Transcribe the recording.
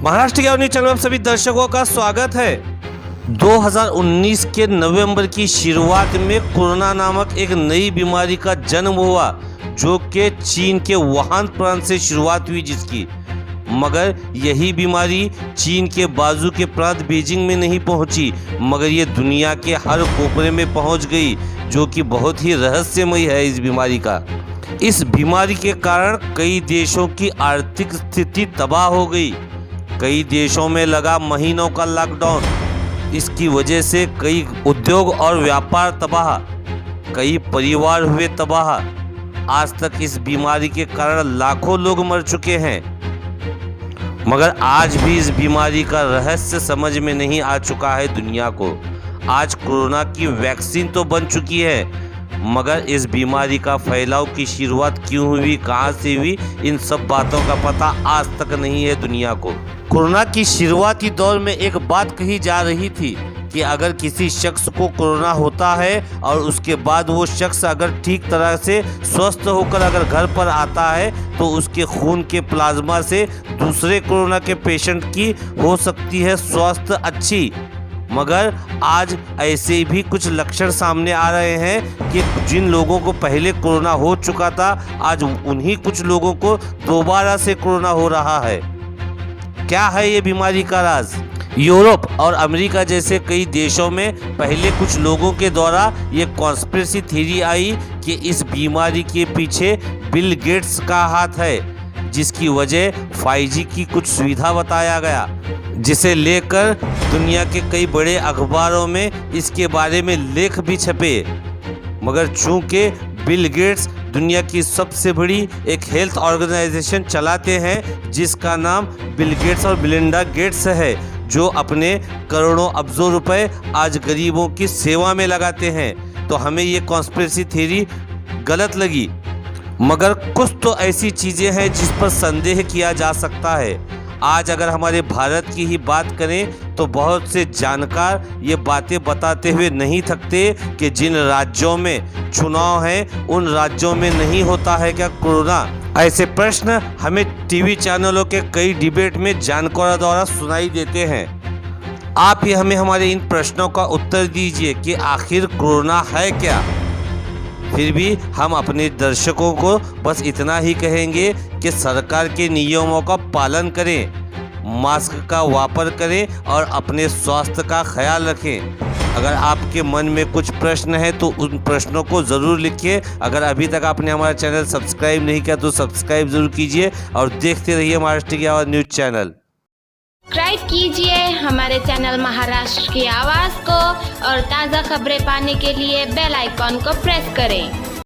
महाराष्ट्र के news channel में सभी दर्शकों का स्वागत है। 2019 के नवंबर की शुरुआत में कोरोना नामक एक नई बीमारी का जन्म हुआ, जो कि चीन के वुहान प्रांत से शुरुआत हुई जिसकी। मगर यही बीमारी चीन के बाजू के प्रांत बीजिंग में नहीं पहुंची, मगर ये दुनिया के हर कोपरे में पहुंच गई, जो कि बहुत ही रहस्यमय है इस बीमारी का। इस बीमारी के कारण कई देशों की आर्थिक स्थिति तबाह हो गई। कई देशों में लगा महीनों का लॉकडाउन। इसकी वजह से कई उद्योग और व्यापार तबाह, कई परिवार हुए तबाह। आज तक इस बीमारी के कारण लाखों लोग मर चुके हैं, मगर आज भी इस बीमारी का रहस्य समझ में नहीं आ चुका है दुनिया को। आज कोरोना की वैक्सीन तो बन चुकी है, मगर इस बीमारी का फैलाव की शुरुआत क्यों हुई, कहां से हुई, इन सब बातों का पता आज तक नहीं है दुनिया को। कोरोना की शुरुआती दौर में एक बात कही जा रही थी कि अगर किसी शख्स को कोरोना होता है और उसके बाद वो शख्स अगर ठीक तरह से स्वस्थ होकर अगर घर पर आता है तो उसके खून के प्लाज्मा से दूसरे कोरोना के पेशेंट की हो सकती है स्वास्थ्य अच्छी। मगर आज ऐसे भी कुछ लक्षण सामने आ रहे हैं कि जिन लोगों को पहले कोरोना हो चुका था, आज उन्हीं कुछ लोगों को दोबारा से कोरोना हो रहा है। क्या है ये बीमारी का राज? यूरोप और अमेरिका जैसे कई देशों में पहले कुछ लोगों के द्वारा ये कॉन्स्पिरेसी थ्योरी आई कि इस बीमारी के पीछे बिल गेट्स का हाथ है, जिसकी वजह 5G की कुछ सुविधा बताया गया, जिसे लेकर दुनिया के कई बड़े अखबारों में इसके बारे में लेख भी छपे। मगर चूंकि बिल गेट्स दुनिया की सबसे बड़ी एक हेल्थ ऑर्गेनाइजेशन चलाते हैं, जिसका नाम बिल गेट्स और मिलिंडा गेट्स है, जो अपने करोड़ों अब्जों रुपए आज गरीबों की सेवा में लगाते हैं, तो हमें ये कॉन्स्पिरेसी थ्योरी गलत लगी। मगर कुछ तो ऐसी चीज़ें हैं जिस पर संदेह किया जा सकता है। आज अगर हमारे भारत की ही बात करें तो बहुत से जानकार ये बातें बताते हुए नहीं थकते कि जिन राज्यों में चुनाव हैं उन राज्यों में नहीं होता है क्या कोरोना। ऐसे प्रश्न हमें टीवी चैनलों के कई डिबेट में जानकारों द्वारा सुनाई देते हैं। आप ही हमें हमारे इन प्रश्नों का उत्तर दीजिए कि आखिर कोरोना है क्या। फिर भी हम अपने दर्शकों को बस इतना ही कहेंगे कि सरकार के नियमों का पालन करें, मास्क का वापर करें और अपने स्वास्थ्य का ख्याल रखें। अगर आपके मन में कुछ प्रश्न है तो उन प्रश्नों को ज़रूर लिखिए। अगर अभी तक आपने हमारा चैनल सब्सक्राइब नहीं किया तो सब्सक्राइब ज़रूर कीजिए और देखते रहिए महाराष्ट्र की आवाज़ न्यूज़ चैनल। सब्सक्राइब कीजिए हमारे चैनल महाराष्ट्र की आवाज़ को और ताज़ा खबरें पाने के लिए बेल आइकॉन को प्रेस करें।